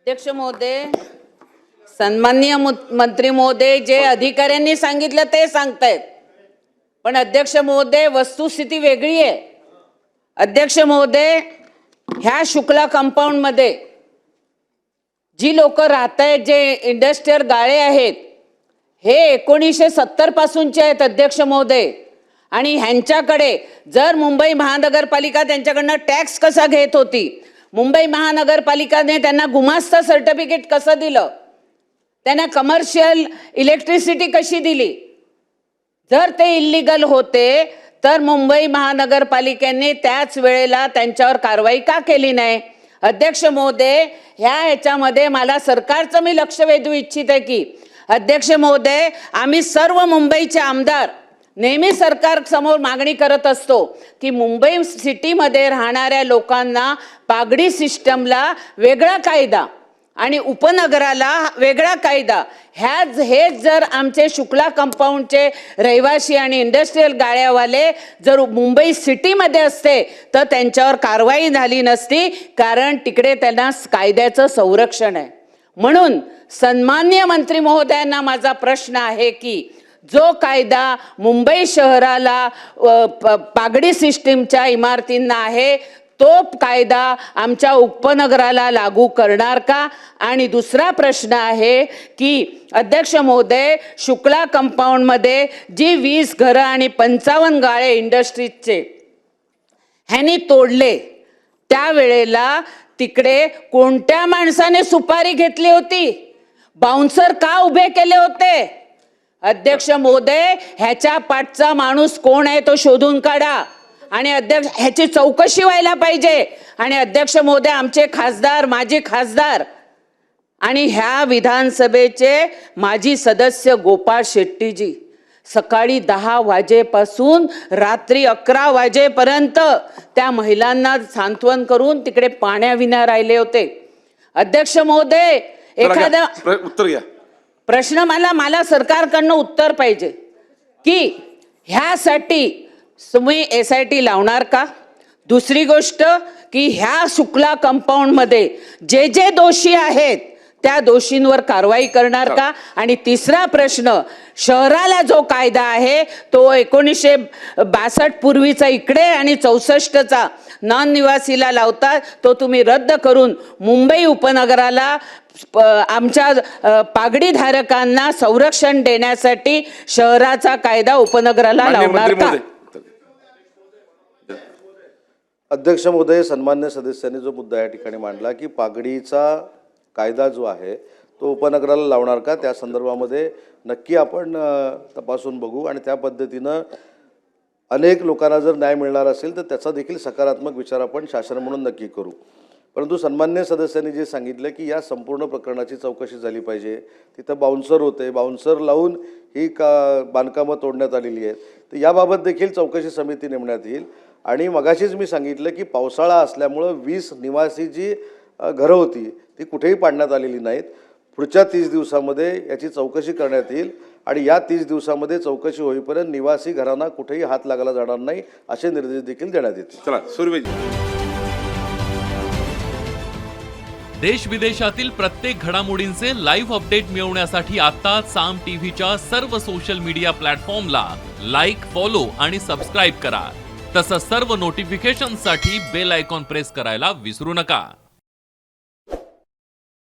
अध्यक्ष महोदय, सन्माननीय मंत्री महोदय, जे अधिकाऱ्यांनी सांगितलं ते सांगतायत, पण अध्यक्ष महोदय वस्तुस्थिती वेगळी आहे. अध्यक्ष महोदय, ह्या शुक्ला कंपाऊंड मध्ये जी लोक राहत आहेत, जे इंडस्ट्रियल गाळे आहेत, हे 1970 पासूनचे आहेत अध्यक्ष महोदय. आणि ह्यांच्याकडे जर मुंबई महानगरपालिका त्यांच्याकडनं टॅक्स कसा घेत होती, मुंबई महानगरपालिकाने त्यांना गुमास्ता सर्टिफिकेट कसं दिलं, त्यांना कमर्शियल इलेक्ट्रिसिटी कशी दिली, जर ते इल्लीगल होते तर मुंबई महानगरपालिकेने त्याच वेळेला त्यांच्यावर कारवाई का केली नाही. अध्यक्ष महोदय, ह्याच्यामध्ये मला सरकारचं मी लक्ष वेधू इच्छित आहे की अध्यक्ष महोदय, आम्ही सर्व मुंबईचे आमदार नेहमी सरकार समोर मागणी करत असतो की मुंबई सिटीमध्ये राहणाऱ्या लोकांना पागडी सिस्टमला वेगळा कायदा आणि उपनगराला वेगळा कायदा, हे जर आमचे शुक्ला कंपाऊंडचे रहिवासी आणि इंडस्ट्रियल गाळ्यावाले जर मुंबई सिटीमध्ये असते तर त्यांच्यावर कारवाई झाली नसती, कारण तिकडे त्यांना कायद्याचं संरक्षण आहे. म्हणून सन्माननीय मंत्री महोदयांना माझा प्रश्न आहे की जो कायदा मुंबई शहराला पागडी सिस्टीमच्या इमारतींना आहे तो कायदा आमच्या उपनगराला लागू करणार का. आणि दुसरा प्रश्न आहे की अध्यक्ष महोदय, शुक्ला कंपाऊंड मध्ये जी 20 घरं आणि 55 गाळे इंडस्ट्रीजचे ह्यांनी तोडले, त्यावेळेला तिकडे कोणत्या माणसाने सुपारी घेतली होती, बाउन्सर का उभे केले होते. अध्यक्ष महोदय, ह्याच्या पाठचा माणूस कोण आहे तो शोधून काढा आणि अध्यक्ष ह्याची चौकशी व्हायला पाहिजे. आणि अध्यक्ष महोदय, आमचे खासदार, माजी खासदार आणि ह्या विधानसभेचे माजी सदस्य गोपाळ शेट्टीजी सकाळी 10 वाजेपासून रात्री 11 वाजेपर्यंत त्या महिलांना सांत्वन करून तिकडे पाण्याविना राहिले होते. अध्यक्ष महोदय, एखादा उत्तर घ्या. प्रश्न मला सरकारकडनं उत्तर पाहिजे की ह्यासाठी तुम्ही SIT लावणार का. दुसरी गोष्ट की ह्या शुक्ला कंपाऊंड मध्ये जे दोषी आहेत त्या दोषींवर कारवाई करणार का. आणि तिसरा प्रश्न, शहराला जो कायदा आहे तो 1962 पूर्वीचा इकडे आणि 64चा नॉन निवासीला लावता तो तुम्ही रद्द करून मुंबई उपनगराला आमच्या पागडी धारकांना संरक्षण देण्यासाठी शहराचा कायदा उपनगराला लावणार का. अध्यक्ष महोदय, सन्मान्य सदस्यांनी जो मुद्दा या ठिकाणी मांडला की पागडीचा कायदा जो आहे तो उपनगराला लावणार का, त्या संदर्भामध्ये नक्की आपण तपासून बघू आणि त्या पद्धतीनं अनेक लोकांना जर न्याय मिळणार असेल तर त्याचा देखील सकारात्मक विचार आपण शासन म्हणून नक्की करू. परंतु सन्मान्य सदस्यांनी जे सांगितलं की या संपूर्ण प्रकरणाची चौकशी झाली पाहिजे, तिथं बाउन्सर होते, बाउन्सर लावून ही बांधकामं तोडण्यात आलेली आहेत, तर याबाबत देखील चौकशी समिती नेमण्यात येईल. आणि मगाशीच मी सांगितलं की पावसाळा असल्यामुळं 20 निवासी जी घरं होती ती कुठेही पाडण्यात आलेली नाहीत. पुढच्या 30 दिवसामध्ये याची चौकशी करण्यात येईल आणि या 30 दिवसामध्ये चौकशी होईपर्यंत निवासी घरांना कुठेही हात लागायला जाणार नाही असे निर्देश देखील देण्यात येतील. चला सुरवेजी. देश विदेशातील प्रत्येक घडामोडींचे लाईव्ह अपडेट मिळवण्यासाठी आता साम टीव्हीच्या सर्व सोशल मीडिया प्लॅटफॉर्मला लाईक, फॉलो आणि सबस्क्राईब करा. तसंच सर्व नोटिफिकेशनसाठी बेल आयकॉन प्रेस करायला विसरू नका.